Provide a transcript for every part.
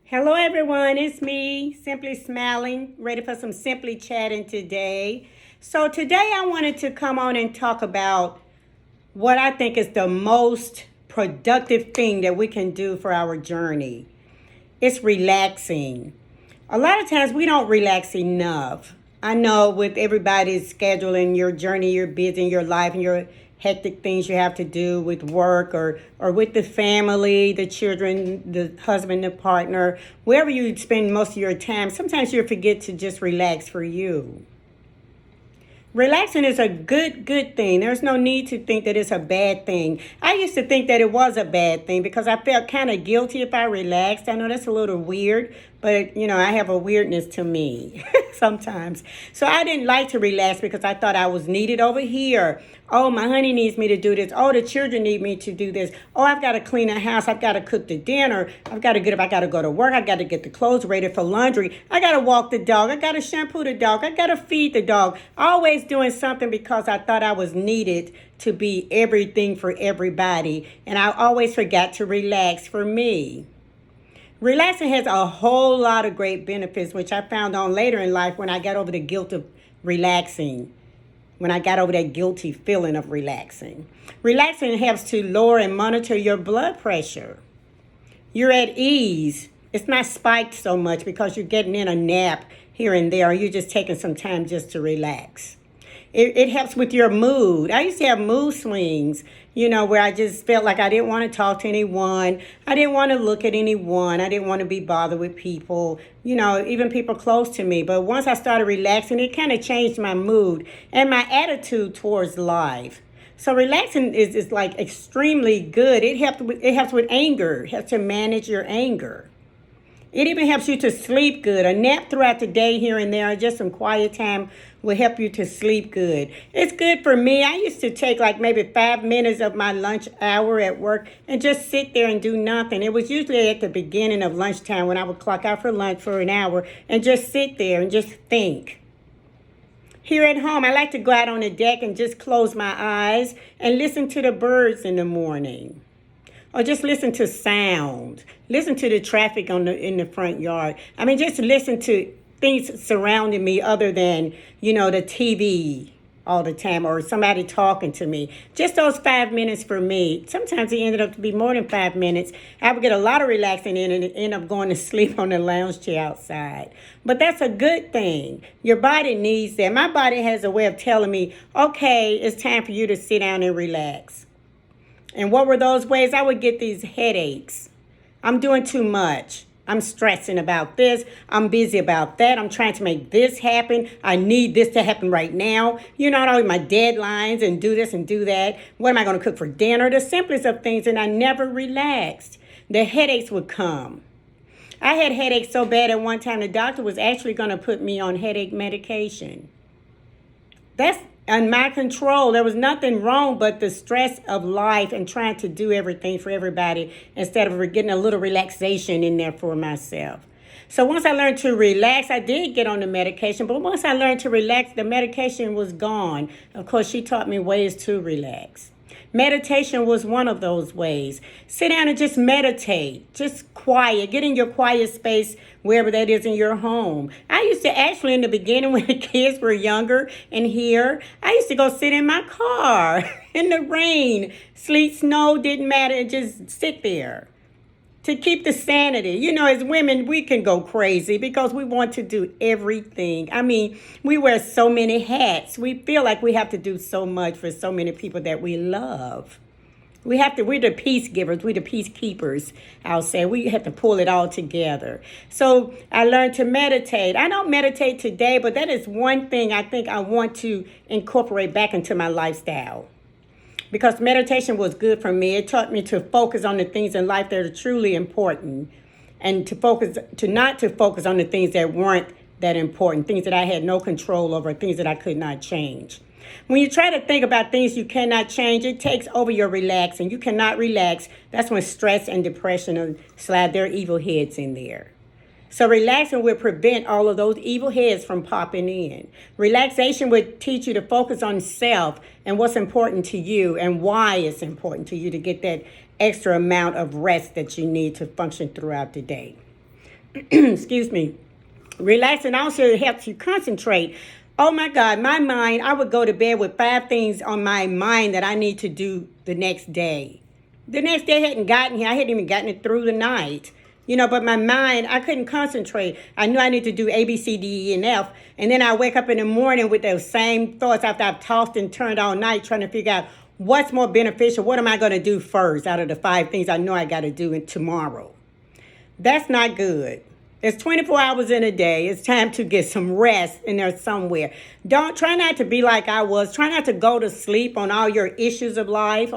Hello, everyone. It's me, Simply Smiling, ready for some Simply Chatting today. So, today I wanted to come on and talk about what I think is the most productive thing that we can do for our journey. It's relaxing. A lot of times we don't relax enough. I know with everybody's schedule and your journey, you're busy in your life and your hectic things you have to do with work or with the family, the children, the husband, the partner, wherever you spend most of your time. Sometimes you forget to just relax for you. Relaxing is a good thing. There's no need to think that it's a bad thing. I used to think that it was a bad thing because I felt kind of guilty if I relaxed. I know that's a little weird, but I have a weirdness to me sometimes. So I didn't like to relax because I thought I was needed over here. Oh, my honey needs me to do this. Oh, the children need me to do this. Oh, I've got to clean the house. I've got to cook the dinner. I've got to get up. I got to go to work. I got to get the clothes ready for laundry. I got to walk the dog. I got to shampoo the dog. I got to feed the dog. Always doing something because I thought I was needed to be everything for everybody. And I always forgot to relax for me. Relaxing has a whole lot of great benefits, which I found on later in life when I got over the guilt of relaxing, when I got over that guilty feeling of relaxing. Relaxing helps to lower and monitor your blood pressure. You're at ease. It's not spiked so much because you're getting in a nap here and there, or you're just taking some time just to relax. It helps with your mood. I used to have mood swings, where I just felt like I didn't want to talk to anyone. I didn't want to look at anyone. I didn't want to be bothered with people, even people close to me. But once I started relaxing, it kind of changed my mood and my attitude towards life. So relaxing is like extremely good. It helps with anger. It helps to manage your anger. It even helps you to sleep good. A nap throughout the day here and there, just some quiet time will help you to sleep good. It's good for me. I used to take like maybe 5 minutes of my lunch hour at work and just sit there and do nothing. It was usually at the beginning of lunchtime when I would clock out for lunch for an hour and just sit there and just think. Here at home, I like to go out on the deck and just close my eyes and listen to the birds in the morning. Or just listen to sound. Listen to the traffic in the front yard. I mean, just listen to things surrounding me other than, the TV all the time or somebody talking to me. Just those 5 minutes for me. Sometimes it ended up to be more than 5 minutes. I would get a lot of relaxing in and end up going to sleep on the lounge chair outside. But that's a good thing. Your body needs that. My body has a way of telling me, okay, it's time for you to sit down and relax. And what were those ways? I would get these headaches. I'm doing too much. I'm stressing about this. I'm busy about that. I'm trying to make this happen. I need this to happen right now. All my deadlines and do this and do that. What am I going to cook for dinner? The simplest of things. And I never relaxed. The headaches would come. I had headaches so bad at one time the doctor was actually going to put me on headache medication. That's in my control. There was nothing wrong but the stress of life and trying to do everything for everybody instead of getting a little relaxation in there for myself. So once I learned to relax, I did get on the medication. But once I learned to relax, the medication was gone. Of course, she taught me ways to relax. Meditation was one of those ways. Sit down and just meditate. Just quiet. Get in your quiet space wherever that is in your home. I used to actually, in the beginning when the kids were younger and here, I used to go sit in my car in the rain. Sleet, snow, didn't matter. And just sit there to keep the sanity. As women, we can go crazy because we want to do everything. I mean, we wear so many hats. We feel like we have to do so much for so many people that we love. We're the peace givers. We're the peacekeepers, I'll say. We have to pull it all together. So I learned to meditate. I don't meditate today, but that is one thing I think I want to incorporate back into my lifestyle. Because meditation was good for me. It taught me to focus on the things in life that are truly important and not to focus on the things that weren't that important, things that I had no control over, things that I could not change. When you try to think about things you cannot change, it takes over your relaxing. You cannot relax. That's when stress and depression slide their evil heads in there. So relaxing will prevent all of those evil heads from popping in. Relaxation would teach you to focus on self and what's important to you and why it's important to you to get that extra amount of rest that you need to function throughout the day. Excuse me. Relaxing also helps you concentrate. Oh my God, my mind, I would go to bed with 5 things on my mind that I need to do the next day. The next day hadn't gotten here. I hadn't even gotten it through the night. But my mind, I couldn't concentrate. I knew I need to do A, B, C, D, E, and F. And then I wake up in the morning with those same thoughts after I've tossed and turned all night trying to figure out what's more beneficial. What am I going to do first out of the 5 things I know I got to do tomorrow? That's not good. It's 24 hours in a day. It's time to get some rest in there somewhere. Try not to be like I was. Try not to go to sleep on all your issues of life,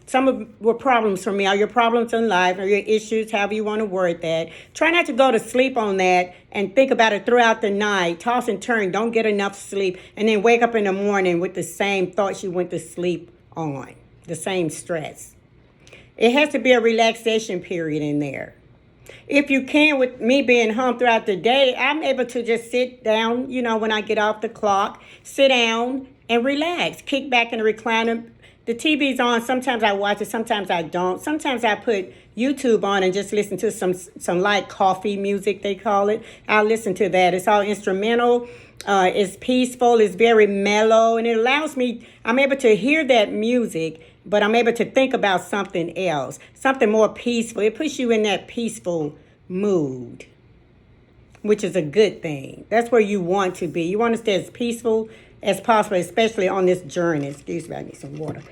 some of your problems for me, all your problems in life, or your issues, however you want to word that. Try not to go to sleep on that and think about it throughout the night. Toss and turn. Don't get enough sleep. And then wake up in the morning with the same thoughts you went to sleep on, the same stress. It has to be a relaxation period in there. If you can, with me being home throughout the day, I'm able to just sit down, when I get off the clock, sit down and relax, kick back in the recliner. The TV's on. Sometimes I watch it, sometimes I don't. Sometimes I put YouTube on and just listen to some light coffee music, they call it. I'll listen to that. It's all instrumental. It's peaceful. It's very mellow. And it allows me, I'm able to hear that music, but I'm able to think about something else, something more peaceful. It puts you in that peaceful mood, which is a good thing. That's where you want to be. You want to stay as peaceful as possible, especially on this journey. Excuse me, I need some water.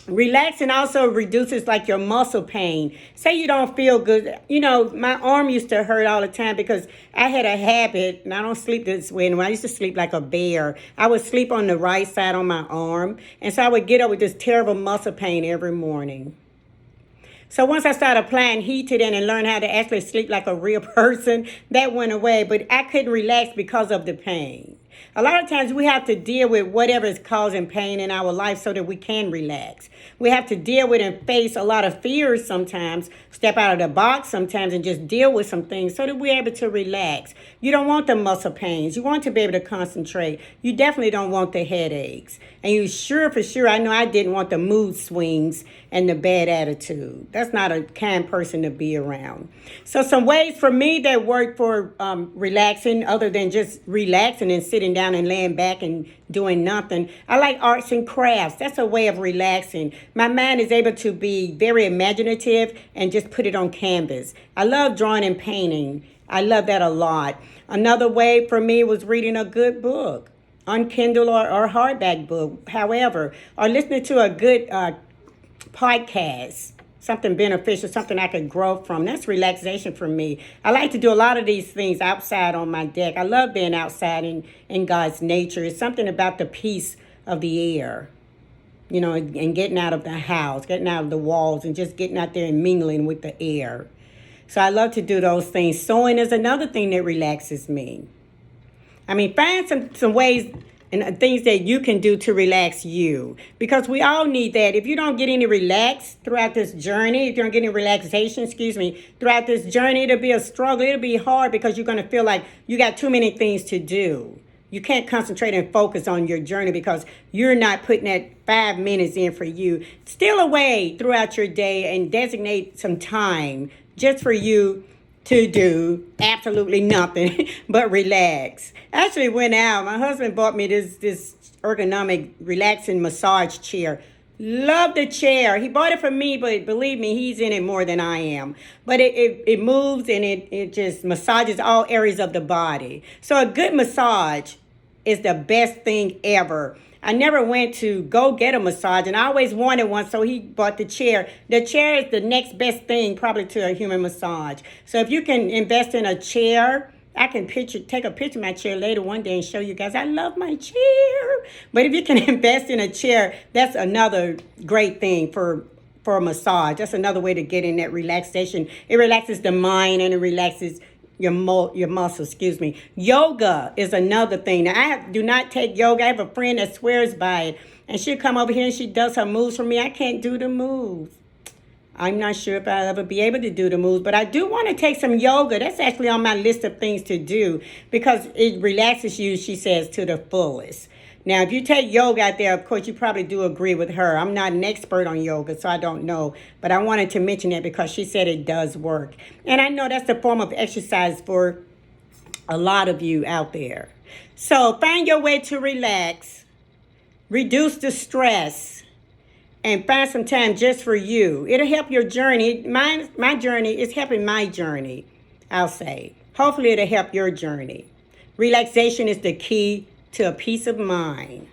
Relaxing also reduces like your muscle pain. Say you don't feel good. My arm used to hurt all the time because I had a habit, and I don't sleep this way anymore. I used to sleep like a bear. I would sleep on the right side on my arm. And so I would get up with this terrible muscle pain every morning. So once I started applying heat to that and learned how to actually sleep like a real person, that went away. But I couldn't relax because of the pain. A lot of times we have to deal with whatever is causing pain in our life so that we can relax. We have to deal with and face a lot of fears sometimes, step out of the box sometimes and just deal with some things so that we're able to relax. You don't want the muscle pains. You want to be able to concentrate. You definitely don't want the headaches. And you for sure, I know I didn't want the mood swings and the bad attitude. That's not a kind person to be around. So some ways for me that work for relaxing, other than just relaxing and sitting down and laying back and doing nothing. I like arts and crafts. That's a way of relaxing. My mind is able to be very imaginative and just put it on canvas. I love drawing and painting. I love that a lot. Another way for me was reading a good book on Kindle or hardback book, however, or listening to a good podcast, something beneficial, something I could grow from. That's relaxation for me. I like to do a lot of these things outside on my deck. I love being outside in God's nature. It's something about the peace of the air, and getting out of the house, getting out of the walls, and just getting out there and mingling with the air. So I love to do those things. Sewing is another thing that relaxes me. Find some ways and things that you can do to relax you. Because we all need that. If you don't get any relax throughout this journey, if you don't get any relaxation, throughout this journey, it'll be a struggle. It'll be hard because you're going to feel like you got too many things to do. You can't concentrate and focus on your journey because you're not putting that 5 minutes in for you. Steal away throughout your day and designate some time just for you to do absolutely nothing but relax. I actually went out. My husband bought me this ergonomic relaxing massage chair. Love the chair. He bought it for me, but believe me, he's in it more than I am. But it moves and it just massages all areas of the body. So a good massage is the best thing ever. I never went to go get a massage, and I always wanted one, so he bought the chair. The chair is the next best thing probably to a human massage. So if you can invest in a chair, I can take a picture of my chair later one day and show you guys. I love my chair. But if you can invest in a chair, that's another great thing for a massage. That's another way to get in that relaxation. It relaxes the mind and it relaxes your muscles, Yoga is another thing. Now, I do not take yoga. I have a friend that swears by it. And she'll come over here and she does her moves for me. I can't do the moves. I'm not sure if I'll ever be able to do the moves. But I do want to take some yoga. That's actually on my list of things to do because it relaxes you, she says, to the fullest. Now, if you take yoga out there, of course, you probably do agree with her. I'm not an expert on yoga, so I don't know. But I wanted to mention that because she said it does work. And I know that's a form of exercise for a lot of you out there. So find your way to relax, reduce the stress, and find some time just for you. It'll help your journey. My journey is helping my journey, I'll say. Hopefully it'll help your journey. Relaxation is the key to a peace of mind.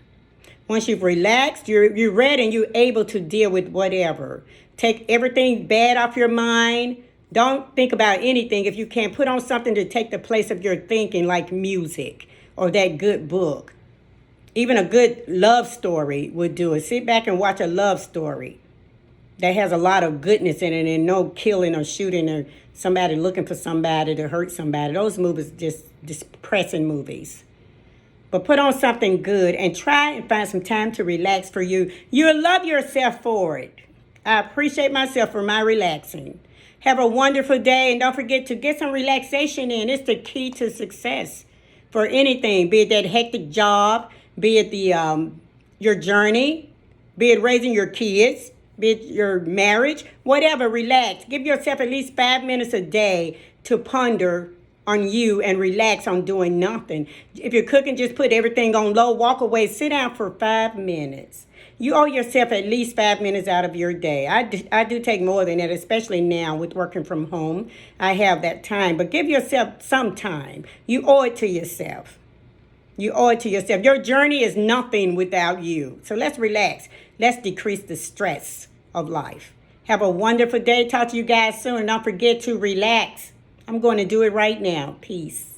Once you've relaxed, you're ready and you're able to deal with whatever. Take everything bad off your mind. Don't think about anything. If you can, put on something to take the place of your thinking, like music or that good book. Even a good love story would do it. Sit back and watch a love story that has a lot of goodness in it and no killing or shooting or somebody looking for somebody to hurt somebody. Those movies are just depressing movies. But put on something good and try and find some time to relax for you. You'll love yourself for it. I appreciate myself for my relaxing. Have a wonderful day, and don't forget to get some relaxation in. It's the key to success for anything, be it that hectic job, be it your journey, be it raising your kids, be it your marriage, whatever. Relax. Give yourself at least 5 minutes a day to ponder on you and relax on doing nothing. If you're cooking, just put everything on low, walk away, sit down for 5 minutes. You owe yourself at least 5 minutes out of your day. I do take more than that, especially now with working from home. I have that time, but give yourself some time. You owe it to yourself. You owe it to yourself. Your journey is nothing without you. So let's relax. Let's decrease the stress of life. Have a wonderful day. Talk to you guys soon. And don't forget to relax. I'm going to do it right now. Peace.